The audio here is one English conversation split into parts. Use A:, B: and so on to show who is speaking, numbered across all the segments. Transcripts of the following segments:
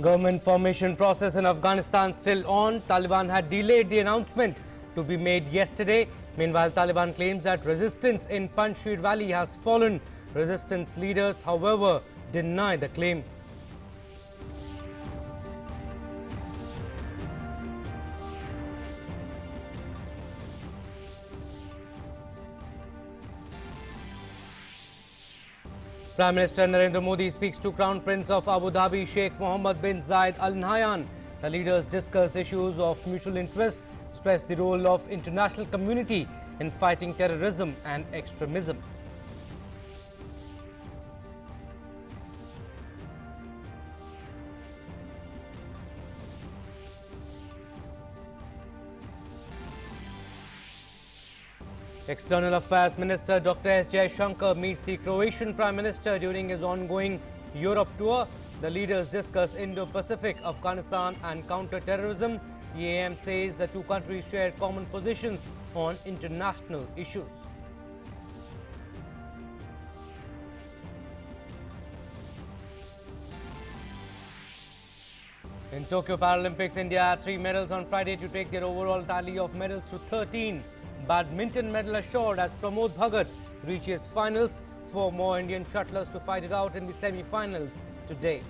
A: Government formation process in Afghanistan still on. Taliban had delayed the announcement to be made yesterday. Meanwhile, Taliban claims that resistance in Panjshir Valley has fallen. Resistance leaders, however, deny the claim. Prime Minister Narendra Modi speaks to Crown Prince of Abu Dhabi, Sheikh Mohammed bin Zayed Al Nahyan. The leaders discussed issues of mutual interest, stressed the role of international community in fighting terrorism and extremism. External Affairs Minister Dr. S. Jaishankar meets the Croatian Prime Minister during his ongoing Europe tour. The leaders discuss Indo-Pacific, Afghanistan and counter-terrorism. EAM says the two countries share common positions on international issues. In Tokyo Paralympics, India had 3 medals on Friday to take their overall tally of medals to 13. Badminton medal assured as Pramod Bhagat reaches finals. 4 more Indian shuttlers to fight it out in the semi-finals today.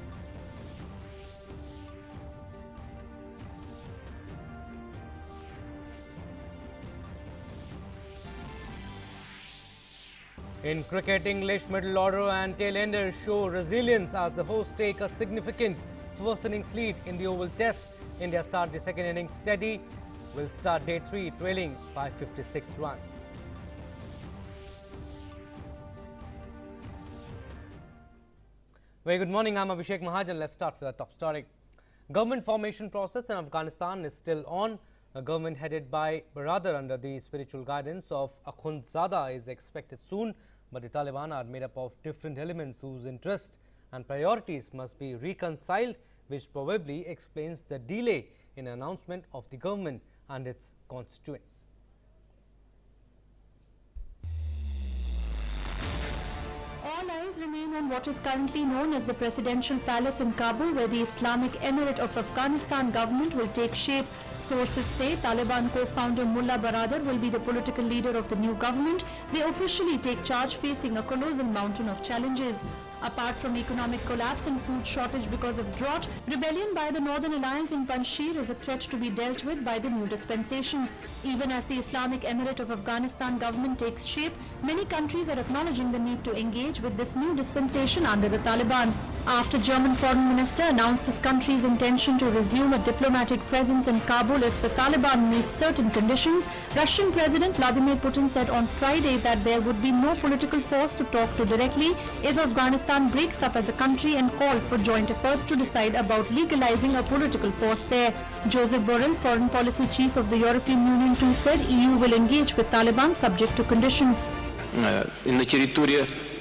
A: In cricket, English middle order and tail-enders show resilience as the hosts take a significant first innings lead in the Oval Test. India start the second innings steady. Will start day 3 trailing by 56 runs. Very good morning. I'm Abhishek Mahajan. Let's start with our top story. Government formation process in Afghanistan is still on. A government headed by Baradar under the spiritual guidance of Akhundzada is expected soon, but the Taliban are made up of different elements whose interests and priorities must be reconciled, which probably explains the delay in announcement of the government and its constituents.
B: All eyes remain on what is currently known as the Presidential Palace in Kabul, where the Islamic Emirate of Afghanistan government will take shape. Sources say Taliban co-founder Mullah Baradar will be the political leader of the new government. They officially take charge facing a colossal mountain of challenges. Apart from economic collapse and food shortage because of drought, rebellion by the Northern Alliance in Panjshir is a threat to be dealt with by the new dispensation. Even as the Islamic Emirate of Afghanistan government takes shape, many countries are acknowledging the need to engage with this new dispensation under the Taliban. After German Foreign Minister announced his country's intention to resume a diplomatic presence in Kabul if the Taliban meets certain conditions, Russian President Vladimir Putin said on Friday that there would be no political force to talk to directly if Afghanistan breaks up as a country, and called for joint efforts to decide about legalizing a political force there. Joseph Borrell, Foreign Policy Chief of the European Union too, said EU will engage with Taliban subject to conditions.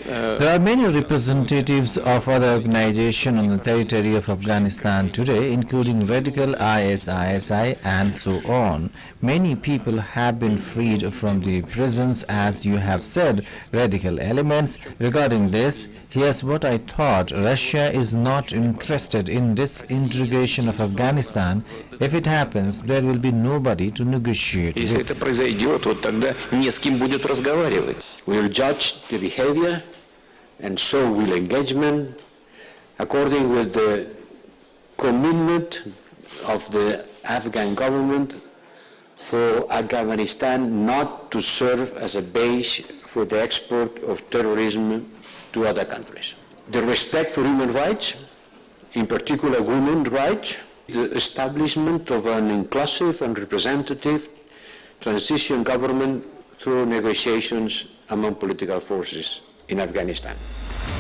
C: There are many representatives of other organizations on the territory of Afghanistan today, including radical ISI and so on. Many people have been freed from the prisons, as you have said, radical elements. Regarding this, here's what I thought. Russia is not interested in disintegration of Afghanistan. If it happens, there will be nobody to negotiate with.
D: Если это произойдет, вот тогда не с кем будет разговаривать. We will judge the behavior and so will engagement according with the commitment of the Afghan government for Afghanistan not to serve as a base for the export of terrorism to other countries. The respect for human rights, in particular women's rights, the establishment of an inclusive and representative transition government through negotiations among political forces in Afghanistan.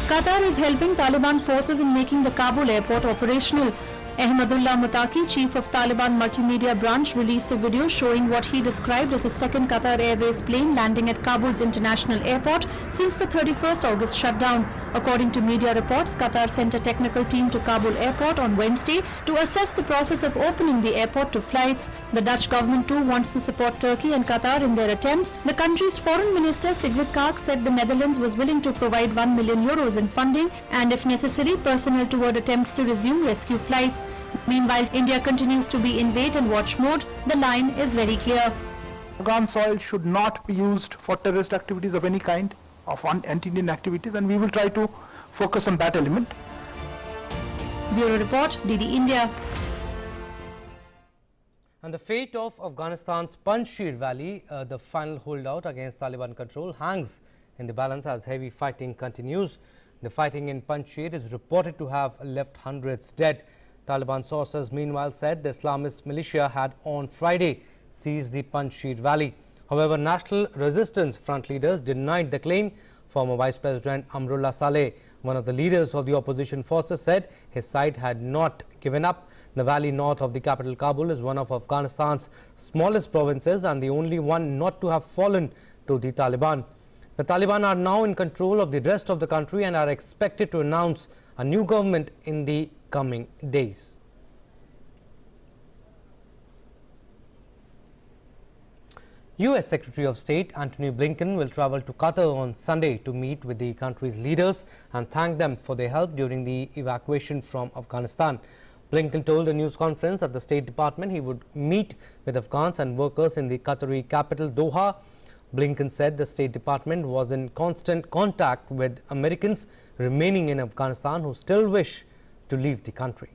B: Qatar is helping Taliban forces in making the Kabul airport operational. Ahmadullah Mutaki, chief of Taliban multimedia branch, released a video showing what he described as a second Qatar Airways plane landing at Kabul's international airport since the 31st August shutdown. According to media reports, Qatar sent a technical team to Kabul airport on Wednesday to assess the process of opening the airport to flights. The Dutch government too wants to support Turkey and Qatar in their attempts. The country's foreign minister Sigrid Kaag said the Netherlands was willing to provide €1 million in funding and, if necessary, personnel toward attempts to resume rescue flights. US. Meanwhile, India continues to be in wait and watch mode. The line is very clear.
E: Afghan soil should not be used for terrorist activities of any kind, of anti-Indian activities, and we will try to focus on that element.
B: Bureau Report, DD India.
A: And the fate of Afghanistan's Panjshir Valley, the final holdout against Taliban control, hangs in the balance as heavy fighting continues. The fighting in Panjshir is reported to have left hundreds dead. Taliban sources meanwhile said the Islamist militia had on Friday seized the Panjshir Valley. However, National Resistance Front leaders denied the claim. Former Vice President Amrullah Saleh, one of the leaders of the opposition forces, said his side had not given up. The valley north of the capital Kabul is one of Afghanistan's smallest provinces and the only one not to have fallen to the Taliban. The Taliban are now in control of the rest of the country and are expected to announce a new government in the coming days. US Secretary of State Antony Blinken will travel to Qatar on Sunday to meet with the country's leaders and thank them for their help during the evacuation from Afghanistan. Blinken told a news conference at the State Department he would meet with Afghans and workers in the Qatari capital Doha. Blinken said the State Department was in constant contact with Americans remaining in Afghanistan who still wish to leave the country.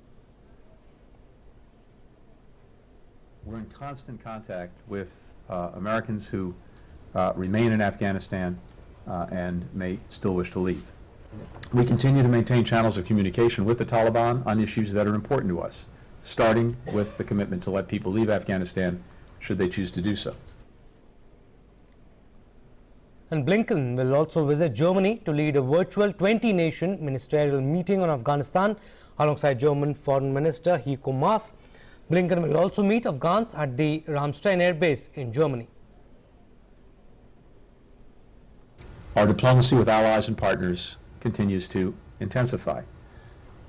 F: We're in constant contact with Americans who remain in Afghanistan and may still wish to leave. We continue to maintain channels of communication with the Taliban on issues that are important to us, starting with the commitment to let people leave Afghanistan should they choose to do so.
A: And Blinken will also visit Germany to lead a virtual 20-nation ministerial meeting on Afghanistan alongside German Foreign Minister Heiko Maas. Blinken will also meet Afghans at the Ramstein Air Base in Germany.
F: Our diplomacy with allies and partners continues to intensify.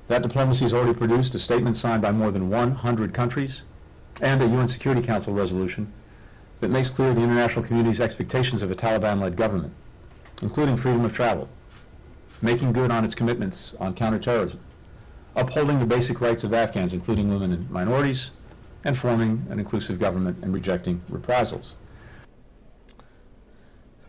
F: That diplomacy has already produced a statement signed by more than 100 countries and a UN Security Council resolution that makes clear the international community's expectations of a Taliban-led government, including freedom of travel, making good on its commitments on counterterrorism, upholding the basic rights of Afghans, including women and minorities, and forming an inclusive government and rejecting reprisals.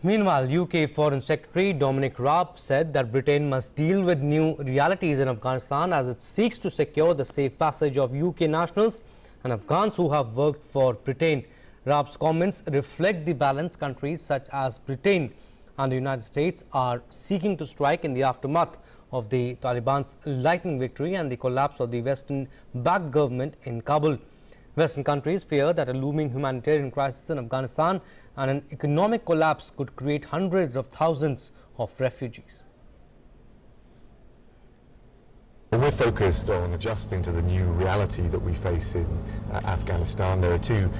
A: Meanwhile, UK Foreign Secretary Dominic Raab said that Britain must deal with new realities in Afghanistan as it seeks to secure the safe passage of UK nationals and Afghans who have worked for Britain. Raab's comments reflect the balance countries such as Britain and the United States are seeking to strike in the aftermath of the Taliban's lightning victory and the collapse of the Western-backed government in Kabul. Western countries fear that a looming humanitarian crisis in Afghanistan and an economic collapse could create hundreds of thousands of refugees.
G: We're focused on adjusting to the new reality that we face in Afghanistan. There are two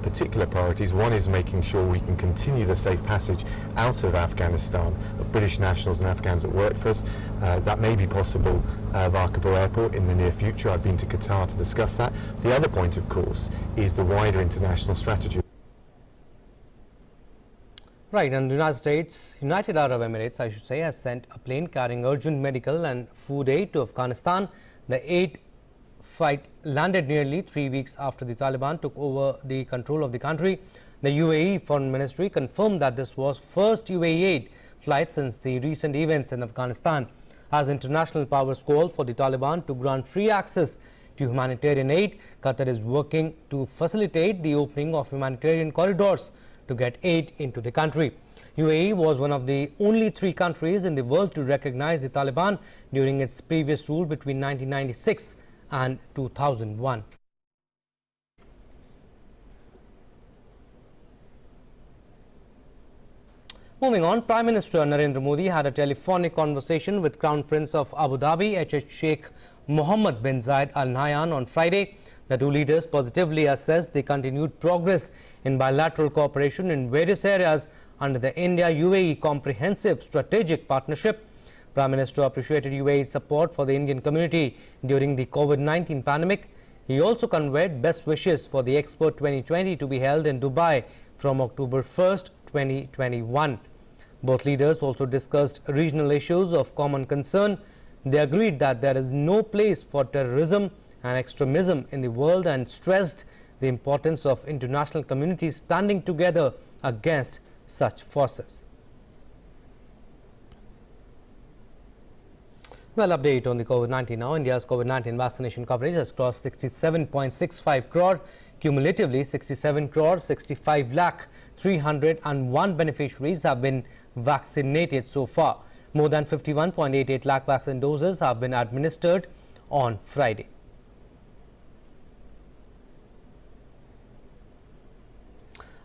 G: particular priorities. One is making sure we can continue the safe passage out of Afghanistan of British nationals and Afghans that work for us. That may be possible via Kabul airport in the near future. I've been to Qatar to discuss that. The other point, of course, is the wider international strategy.
A: Right, and the United Arab Emirates, I should say, has sent a plane carrying urgent medical and food aid to Afghanistan. The aid flight landed nearly 3 weeks after the Taliban took over the control of the country. The UAE Foreign Ministry confirmed that this was first UAE aid flight since the recent events in Afghanistan. As international powers call for the Taliban to grant free access to humanitarian aid, Qatar is working to facilitate the opening of humanitarian corridors to get aid into the country. UAE was one of the only 3 countries in the world to recognize the Taliban during its previous rule between 1996 and 2001. Moving on, Prime Minister Narendra Modi had a telephonic conversation with Crown Prince of Abu Dhabi, HH Sheikh Mohammed bin Zayed Al Nahyan on Friday. The two leaders positively assessed the continued progress in bilateral cooperation in various areas under the India-UAE Comprehensive Strategic Partnership. Prime Minister appreciated UAE's support for the Indian community during the COVID-19 pandemic. He also conveyed best wishes for the Expo 2020 to be held in Dubai from October 1st, 2021. Both leaders also discussed regional issues of common concern. They agreed that there is no place for terrorism and extremism in the world and stressed the importance of international communities standing together against such forces. Well, update on the COVID-19 now. India's COVID-19 vaccination coverage has crossed 67.65 crore. Cumulatively, 67 crore 65 lakh 301 beneficiaries have been vaccinated so far. More than 51.88 lakh vaccine doses have been administered on Friday.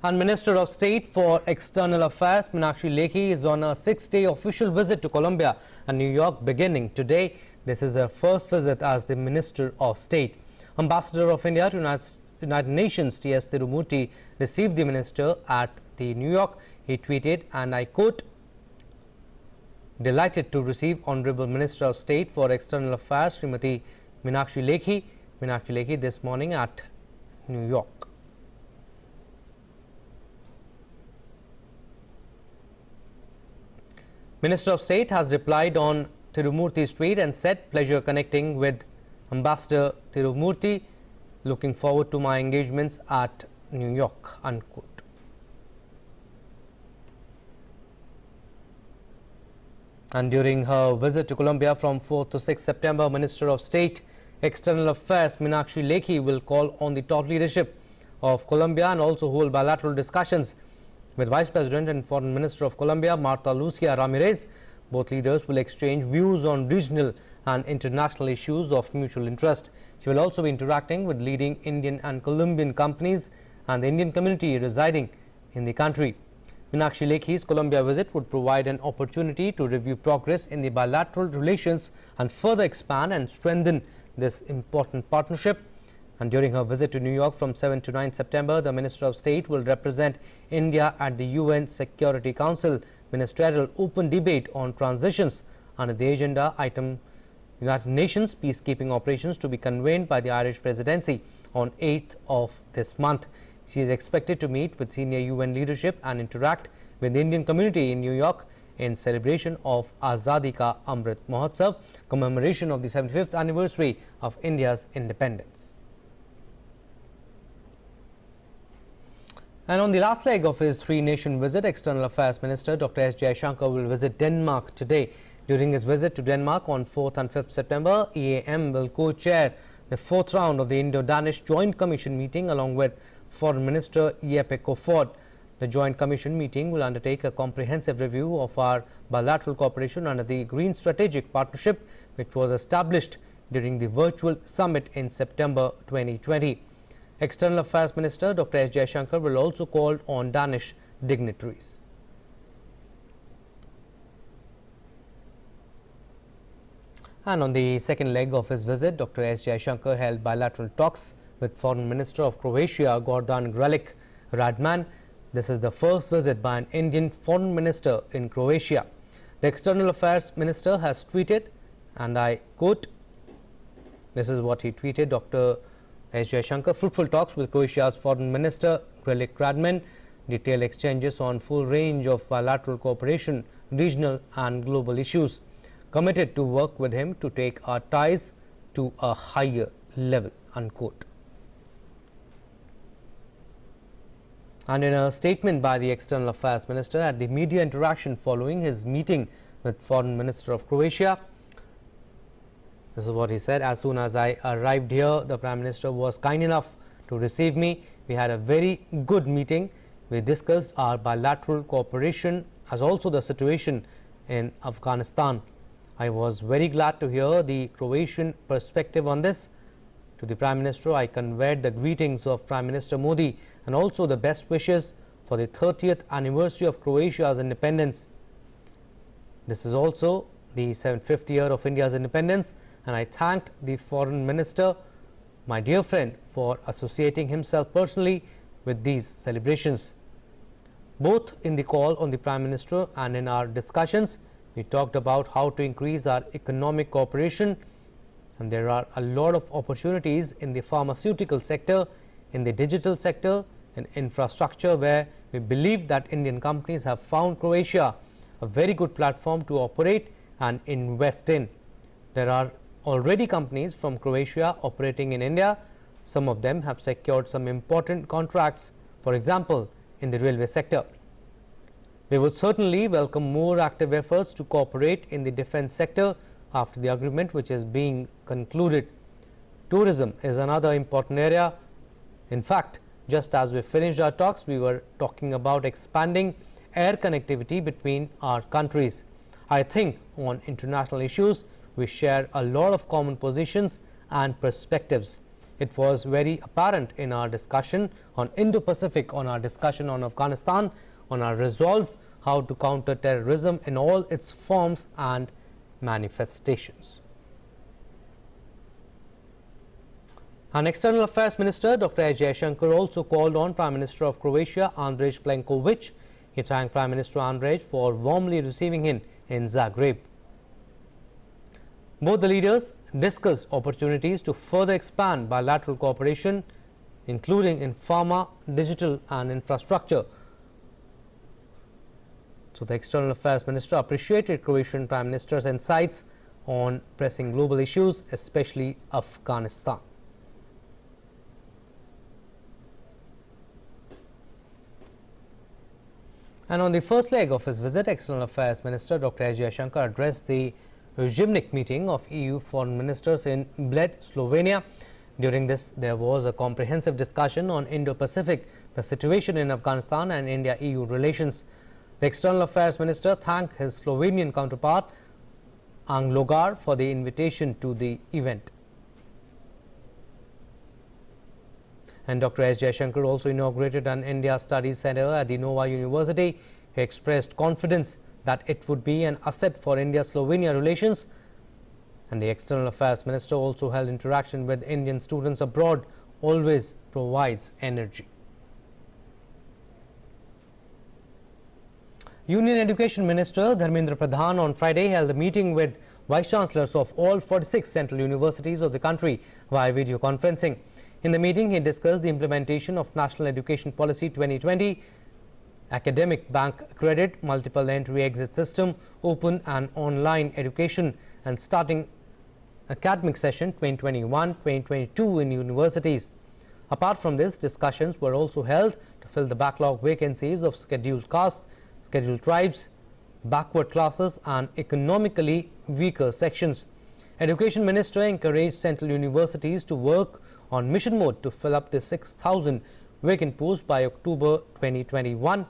A: And Minister of State for External Affairs Meenakshi Lekhi is on a 6-day official visit to Colombia and New York beginning today. This is her first visit as the Minister of State. Ambassador of India to United Nations T.S. Tirumurti received the minister at the New York. He tweeted, and I quote, "Delighted to receive Honorable Minister of State for External Affairs Srimati Meenakshi Lekhi this morning at New York." Minister of State has replied on Tirumurti's tweet and said, "Pleasure connecting with Ambassador Tirumurti. Looking forward to my engagements at New York," unquote. And during her visit to Colombia from 4th to 6th September, Minister of State External Affairs Meenakshi Lekhi will call on the top leadership of Colombia and also hold bilateral discussions with Vice President and Foreign Minister of Colombia, Marta Lucia Ramirez. Both leaders will exchange views on regional and international issues of mutual interest. She will also be interacting with leading Indian and Colombian companies and the Indian community residing in the country. Meenakshi Lekhi's Colombia visit would provide an opportunity to review progress in the bilateral relations and further expand and strengthen this important partnership. And during her visit to New York from 7 to 9 September, the Minister of State will represent India at the UN Security Council Ministerial Open Debate on Transitions. Under the agenda item, United Nations peacekeeping operations to be convened by the Irish Presidency on 8th of this month. She is expected to meet with senior UN leadership and interact with the Indian community in New York in celebration of Azadi Ka Amrit Mahotsav, commemoration of the 75th anniversary of India's independence. And on the last leg of his three-nation visit, External Affairs Minister Dr. S. Jaishankar will visit Denmark today. During his visit to Denmark on 4th and 5th September, EAM will co-chair the 4th round of the Indo-Danish Joint Commission meeting along with Foreign Minister Jeppe Kofod. The Joint Commission meeting will undertake a comprehensive review of our bilateral cooperation under the Green Strategic Partnership, which was established during the virtual summit in September 2020. External Affairs Minister Dr. S. Jaishankar will also call on Danish dignitaries. And on the second leg of his visit, Dr. S. Jaishankar held bilateral talks with Foreign Minister of Croatia, Gordan Grlic Radman. This is the first visit by an Indian Foreign Minister in Croatia. The External Affairs Minister has tweeted, and I quote, this is what he tweeted, Dr. S. Jaishankar, fruitful talks with Croatia's Foreign Minister Grlic Radman, detailed exchanges on full range of bilateral cooperation, regional and global issues, committed to work with him to take our ties to a higher level, unquote. And in a statement by the External Affairs Minister at the media interaction following his meeting with Foreign Minister of Croatia, this is what he said: "As soon as I arrived here, the Prime Minister was kind enough to receive me. We had a very good meeting. We discussed our bilateral cooperation as also the situation in Afghanistan. I was very glad to hear the Croatian perspective on this. To the Prime Minister, I conveyed the greetings of Prime Minister Modi and also the best wishes for the 30th anniversary of Croatia's independence. This is also the 75th year of India's independence, and I thanked the Foreign Minister, my dear friend, for associating himself personally with these celebrations. Both in the call on the Prime Minister and in our discussions, we talked about how to increase our economic cooperation, and there are a lot of opportunities in the pharmaceutical sector, in the digital sector, and infrastructure, where we believe that Indian companies have found Croatia a very good platform to operate and invest in. There are already companies from Croatia operating in India. Some of them have secured some important contracts, for example, in the railway sector. We would certainly welcome more active efforts to cooperate in the defence sector after the agreement which is being concluded. Tourism is another important area. In fact, just as we finished our talks, we were talking about expanding air connectivity between our countries. I think on international issues, we share a lot of common positions and perspectives. It was very apparent in our discussion on Indo-Pacific, on our discussion on Afghanistan, on our resolve how to counter terrorism in all its forms and manifestations. An External Affairs Minister, Dr. S. Jaishankar, also called on Prime Minister of Croatia, Andrej Plenković. He thanked Prime Minister Andrej for warmly receiving him in Zagreb. Both the leaders discussed opportunities to further expand bilateral cooperation, including in pharma, digital and infrastructure. So, the External Affairs Minister appreciated Croatian Prime Minister's insights on pressing global issues, especially Afghanistan. And on the first leg of his visit, External Affairs Minister Dr. S. Jaishankar addressed the Zimnik meeting of EU foreign ministers in Bled, Slovenia. During this, there was a comprehensive discussion on Indo-Pacific, the situation in Afghanistan and India-EU relations. The External Affairs Minister thanked his Slovenian counterpart, Ang Logar, for the invitation to the event. And Dr. S. Jaishankar also inaugurated an India Studies Centre at the Nova University. He expressed confidence that it would be an asset for India-Slovenia relations. And the External Affairs Minister also held interaction with Indian students abroad, always provides energy. Union Education Minister Dharmendra Pradhan on Friday held a meeting with Vice Chancellors of all 46 central universities of the country via video conferencing. In the meeting, he discussed the implementation of National Education Policy 2020, academic bank credit, multiple entry exit system, open and online education, and starting academic session 2021-2022 in universities. Apart from this, discussions were also held to fill the backlog vacancies of scheduled castes, scheduled tribes, backward classes and economically weaker sections. Education Minister encouraged central universities to work on mission mode to fill up the 6,000 vacant posts by October 2021.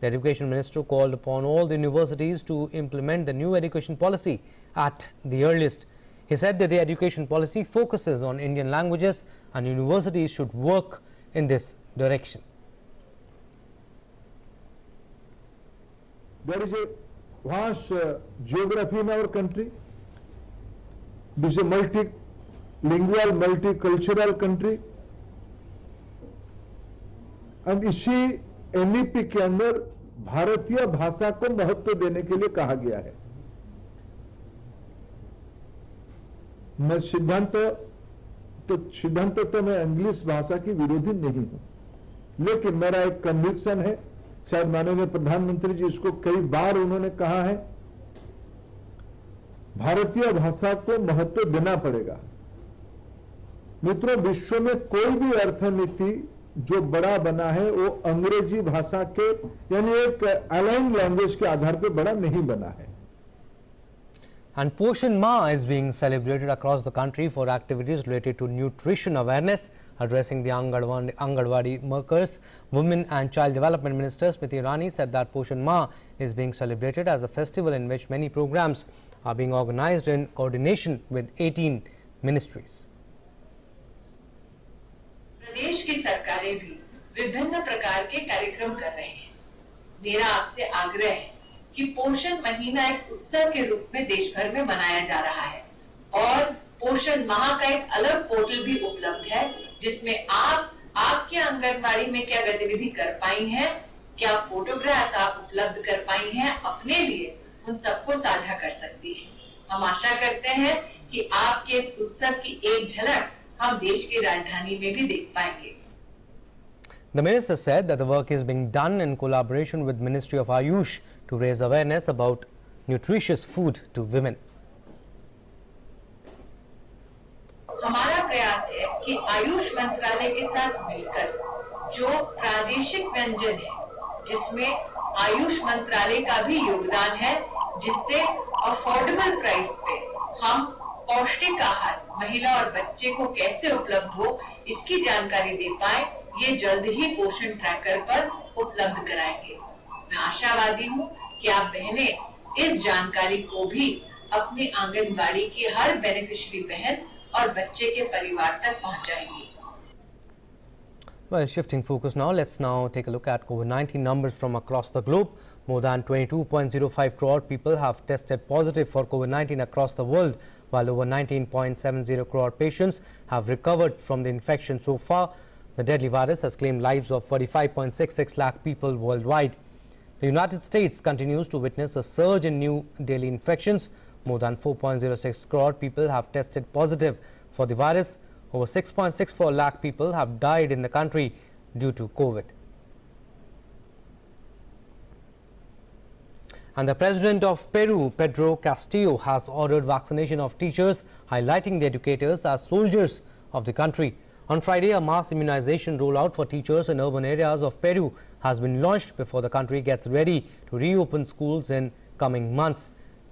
A: The Education Minister called upon all the universities to implement the new education policy at the earliest. He said that the education policy focuses on Indian languages and universities should work in this direction.
H: There is a vast geography in our country. This is a multilingual, multicultural country. अब इसी NEP के अंदर भारतीय भाषा को महत्व देने के लिए कहा गया है। मैं सिद्धांत तो मैं इंग्लिश भाषा की विरोधी नहीं हूं, लेकिन मेरा एक कन्विक्शन है, शायद माननीय प्रधानमंत्री जी इसको कई बार उन्होंने कहा है, भारतीय भाषा को महत्व देना पड़ेगा। मित्रों, विश्व में कोई भी अर्थनीति जो बड़ा बना है वो अंग्रेजी भाषा के यानी एक अलाइन लैंग्वेज के आधार पर बड़ा नहीं बना है।
A: And Poshan Ma is being celebrated across the country for activities related to nutrition awareness. Addressing the Anganwadi workers, Women and Child Development Minister Smriti Irani said that Poshan Ma is being celebrated as a festival in which many programs are being organized in coordination with 18 ministries.
I: प्रदेश की सरकारें भी विभिन्न प्रकार के कार्यक्रम कर रहे हैं। मेरा आपसे आग्रह है कि पोषण महीना एक उत्सव के रूप में देश भर में मनाया जा रहा है और पोषण माह का एक अलग पोर्टल भी उपलब्ध है जिसमें आप आपके आंगनबाड़ी में क्या गतिविधि कर पाई हैं, क्या फोटोग्राफ्स आप उपलब्ध कर पाई हैं अपने लिए, उन सबको साझा कर सकती हैं। हम आशा करते हैं कि आपके इस उत्सव की एक झलक हम देश की राजधानी में भी देख पाएंगे।
A: The minister said that the work is being done in collaboration with Ministry of Ayush to raise awareness about nutritious food to women.
I: Ayush मंत्रालय के साथ मिलकर जो प्रादेशिक व्यंजन है, जिसमें आयुष मंत्रालय का भी योगदान है, जिससे अफोर्डेबल प्राइस पे हम पौष्टिक आहार महिला और बच्चे को कैसे उपलब्ध हो इसकी जानकारी दे पाए, ये जल्द ही पोषण ट्रैकर पर उपलब्ध कराएंगे। मैं आशावादी हूँ कि आप बहनें इस जानकारी को भी अपने आंगनबाड़ी की हर बेनिफिशियरी बहन और बच्चे के परिवार तक पहुँचाएंगी।
A: Well, shifting focus now, let's now take a look at COVID-19 numbers from across the globe. More than 22.05 crore people have tested positive for COVID-19 across the world, while over 19.70 crore patients have recovered from the infection so far. The deadly virus has claimed lives of 45.66 lakh people worldwide. The United States continues to witness a surge in new daily infections. More than 4.06 crore people have tested positive for the virus. Over 6.64 lakh people have died in the country due to COVID. And the president of Peru, Pedro Castillo, has ordered vaccination of teachers, highlighting the educators as soldiers of the country. On Friday, a mass immunization rollout for teachers in urban areas of Peru has been launched before the country gets ready to reopen schools in coming months.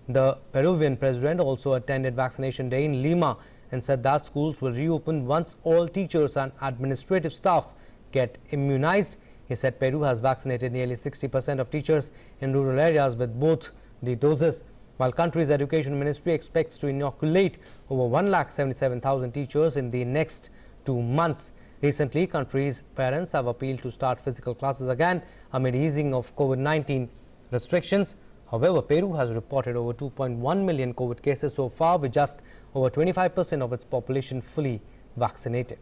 A: The Peruvian president also attended vaccination day in Lima and said that schools will reopen once all teachers and administrative staff get immunized. He said Peru has vaccinated nearly 60% of teachers in rural areas with both the doses, while country's education ministry expects to inoculate over 1,77,000 teachers in the next 2 months. Recently, country's parents have appealed to start physical classes again amid easing of COVID-19 restrictions. However, Peru has reported over 2.1 million COVID cases so far, with just over 25% of its population fully vaccinated.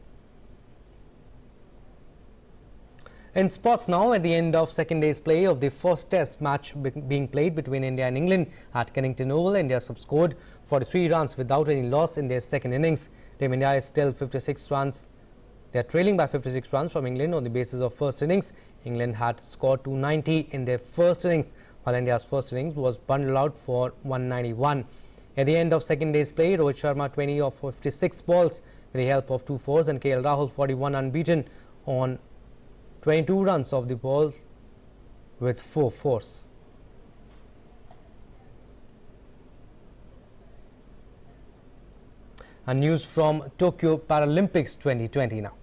A: In sports now, at the end of second day's play of the first test match being played between India and England at Kennington Oval, India scored 43 runs without any loss in their second innings. Team India is still 56 runs. They are trailing by 56 runs from England on the basis of first innings. England had scored 290 in their first innings, while India's first innings was bundled out for 191. At the end of second day's play, Rohit Sharma 20 of 56 balls with the help of 2 fours and KL Rahul 41 unbeaten on 22 runs of the ball with 4 fours. And news from Tokyo Paralympics 2020 now.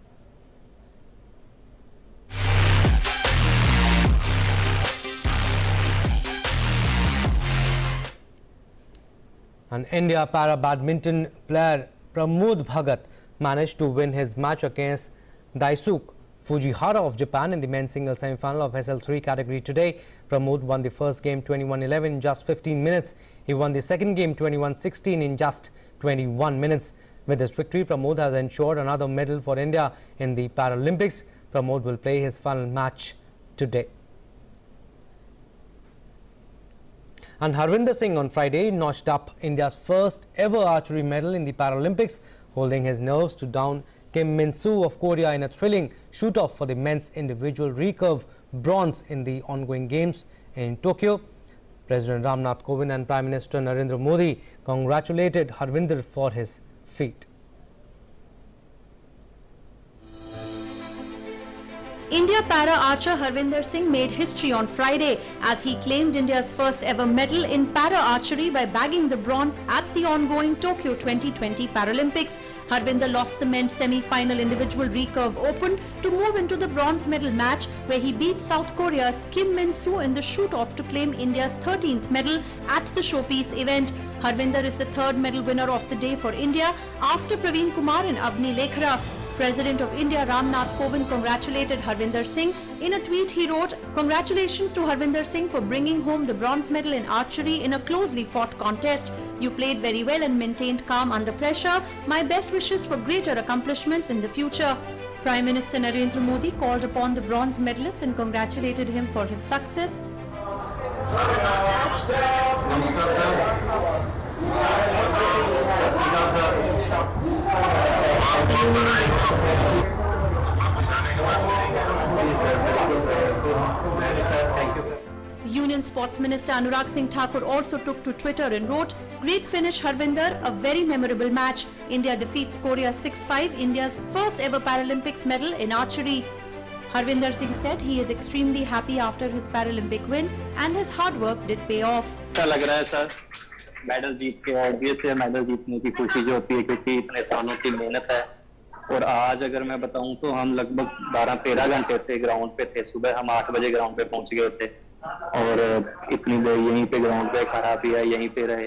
A: An India para badminton player Pramod Bhagat managed to win his match against Daisuke Fujihara of Japan in the men's singles semi-final of SL3 category today. Pramod won the first game 21-11 in just 15 minutes. He won the second game 21-16 in just 21 minutes. With this victory, Pramod has ensured another medal for India in the Paralympics. Pramod will play his final match today. And Harvinder Singh on Friday notched up India's first ever archery medal in the Paralympics, holding his nerves to down Kim Min-soo of Korea in a thrilling shoot-off for the men's individual recurve bronze in the ongoing games in Tokyo. President Ramnath Kovind and Prime Minister Narendra Modi congratulated Harvinder for his feat.
B: India para archer Harvinder Singh made history on Friday as he claimed India's first ever medal in para archery by bagging the bronze at the ongoing Tokyo 2020 Paralympics. Harvinder lost the men's semi-final individual recurve open to move into the bronze medal match, where he beat South Korea's Kim Min-soo in the shoot-off to claim India's 13th medal at the showpiece event. Harvinder is the third medal winner of the day for India after Praveen Kumar and Avni Lekhara. President of India Ramnath Kovind congratulated Harvinder Singh. In a tweet he wrote, "Congratulations to Harvinder Singh for bringing home the bronze medal in archery in a closely fought contest. You played very well and maintained calm under pressure. My best wishes for greater accomplishments in the future." Prime Minister Narendra Modi called upon the bronze medalist and congratulated him for his success. Union Sports Minister Anurag Singh Thakur also took to Twitter and wrote, "Great finish Harvinder, a very memorable match. India defeats Korea 6-5, India's first ever Paralympics medal in archery." Harvinder Singh said he is extremely happy after his Paralympic win and his hard work did pay off.
J: अच्छा लग रहा है sir, medal जीत के obvious है, medal जीतने की खुशी जो होती है क्योंकि इतने सालों की मेहनत है। और आज अगर मैं बताऊं तो हम लगभग 12-13 घंटे से ग्राउंड पे थे। सुबह हम 8 बजे ग्राउंड पे पहुंच गए थे और इतनी देर यहीं पे ग्राउंड पे खड़ा पिया, यहीं पे रहे।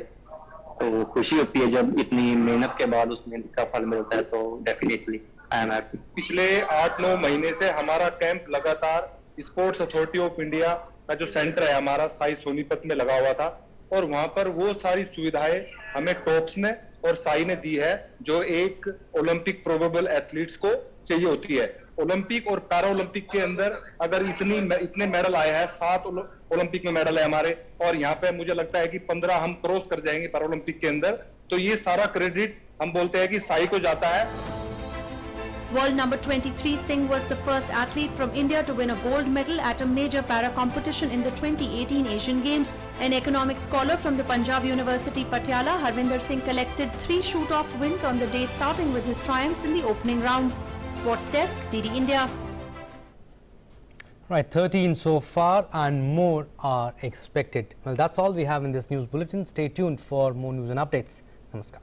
J: तो खुशी होती है जब इतनी मेहनत के बाद उस मेहनत का फल मिलता है, तो डेफिनेटली आई एम हैप्पी।
K: पिछले 8-9 महीने से हमारा कैंप लगातार स्पोर्ट्स अथॉरिटी ऑफ इंडिया का जो सेंटर है हमारा साई सोनीपत में लगा हुआ था और वहां पर वो सारी सुविधाएं हमें टॉप्स ने और साई ने दी है जो एक ओलंपिक प्रोबेबल एथलीट्स को चाहिए होती है। ओलंपिक और पैरा ओलंपिक के अंदर अगर इतने मेडल आए हैं, 7 ओलंपिक में मेडल है हमारे और यहाँ पे मुझे लगता है कि 15 हम क्रॉस कर जाएंगे पैरा ओलंपिक के अंदर, तो ये सारा क्रेडिट हम बोलते हैं कि साई को जाता है।
B: World number 23 Singh was the first athlete from India to win a gold medal at a major para competition in the 2018 Asian Games. An economics scholar from the Punjab University Patiala, Harvinder Singh collected 3 shoot-off wins on the day, starting with his triumphs in the opening rounds. Sports Desk, DD India.
A: Right, 13 so far and more are expected. Well, that's all we have in this news bulletin. Stay tuned for more news and updates. Namaskar.